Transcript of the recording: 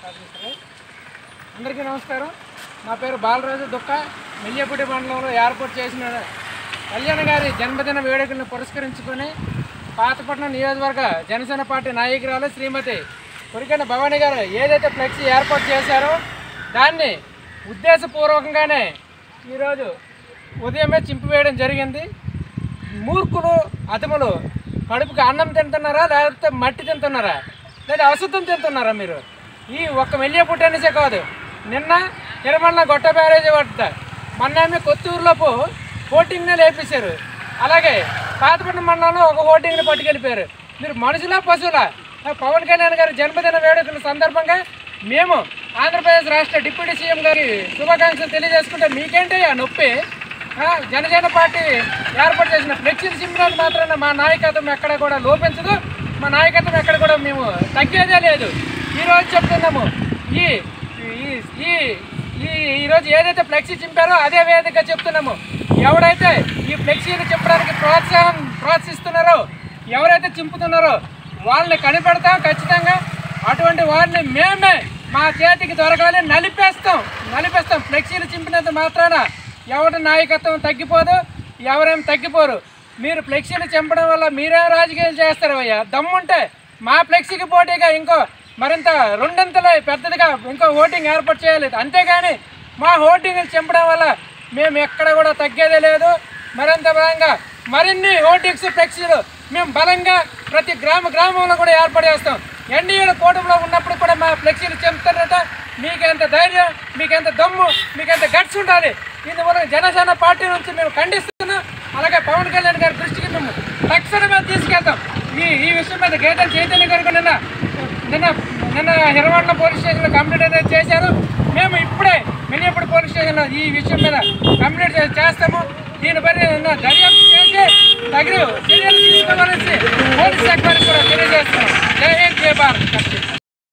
అందరికీ నమస్కారం. నా పేరు బాలరాజు దుక్క. మెల్లియపూడి మండలంలో ఏర్పాటు చేసిన కళ్యాణ్ గారి జన్మదిన వేడుకలను పురస్కరించుకొని పాతపట్నం నియోజకవర్గ జనసేన పార్టీ నాయకురాలు శ్రీమతి కొరికెన భవానీ గారు ఏదైతే ఫ్లెక్సీ ఏర్పాటు చేశారో దాన్ని ఉద్దేశపూర్వకంగానే ఈరోజు ఉదయమే చింపివేయడం జరిగింది. మూర్ఖులు అతములు కడుపుకి అన్నం తింటున్నారా, లేకపోతే మట్టి తింటున్నారా, లేదా అశుద్ధం తింటున్నారా? మీరు ఈ ఒక్క మెల్లియపూడి అనేసే కాదు, నిన్న తిరుమల గొట్ట బ్యారేజీ పడుతుంది, మొన్న కొత్తూరులోపు హోర్డింగ్నే లేపేశారు. అలాగే పాతపట్నం మండలంలో ఒక హోర్డింగ్ని పట్టుకెళ్ళిపోయారు. మీరు మనుషులా పశువులా? పవన్ కళ్యాణ్ గారి జన్మదిన వేడుకల సందర్భంగా మేము ఆంధ్రప్రదేశ్ రాష్ట్ర డిప్యూటీ సీఎం గారి శుభాకాంక్షలు తెలియజేసుకుంటే మీకేంటి ఆ నొప్పి? జనసేన పార్టీ ఏర్పాటు చేసిన ఫ్లెక్సీలు సింబల్ మాత్రాన మా నాయకత్వం ఎక్కడ కూడా లోపించదు, మా నాయకత్వం ఎక్కడ కూడా మేము తగ్గేదే లేదు. ఈరోజు చెప్తున్నాము, ఈరోజు ఏదైతే ఫ్లెక్సీ చింపారో అదే వేదికగా చెప్తున్నాము. ఎవరైతే ఈ ఫ్లెక్సీలు చింపడానికి ప్రోత్సహిస్తున్నారో, ఎవరైతే చింపుతున్నారో వాళ్ళని కనిపెడతాం ఖచ్చితంగా. అటువంటి వారిని మేమే మా చేతికి దొరకాలి, నలిపేస్తాం. ఫ్లెక్సీలు చింపినంత మాత్రాన ఎవరి నాయకత్వం తగ్గిపోదు, ఎవరేం తగ్గిపోరు. మీరు ఫ్లెక్సీలు చింపడం వల్ల మీరే రాజకీయాలు చేస్తారు అయ్యా. దమ్ముంటే మా ఫ్లెక్సీకి పోటీగా ఇంకో మరింత రెండంతలే పెద్దదిగా ఇంకో హోర్డింగ్ ఏర్పాటు చేయాలి. అంతేగాని మా హోర్డింగ్లు చింపడం వల్ల మేము ఎక్కడ కూడా తగ్గేదే లేదు. మరింత బలంగా మరిన్ని హోర్డింగ్స్ ఫ్లెక్సీలు మేము బలంగా ప్రతి గ్రామంలో కూడా ఏర్పాటు చేస్తాం. ఎన్డీఏల కూటమిలో ఉన్నప్పుడు కూడా మా ఫ్లెక్సీలు చింపుతారట. మీకెంత ధైర్యం, మీకెంత దమ్ము, మీకెంత గట్స్ ఉండాలి. ఇందువల్ల జనసేన పార్టీ నుంచి మేము ఖండిస్తున్నాం. అలాగే పవన్ కళ్యాణ్ గారి దృష్టికి మేము తక్షణమే తీసుకెళ్తాం. ఈ విషయం మీద గేదెల చైతన్య గారు నిన్న హిరవాడ పోలీస్ స్టేషన్లో కంప్లైంట్ అనేది చేశారు. మేము ఇప్పుడే మెల్లియపూడి పోలీస్ స్టేషన్లో ఈ విషయం మీద కంప్లైంట్ చేస్తాము. దీనిపై దర్యాప్తు చేసి తగిన చర్యలు తీసుకోవాలని పోలీస్ శాఖ కూడా తెలియజేస్తున్నాం. జై హింద్, జై భారత్.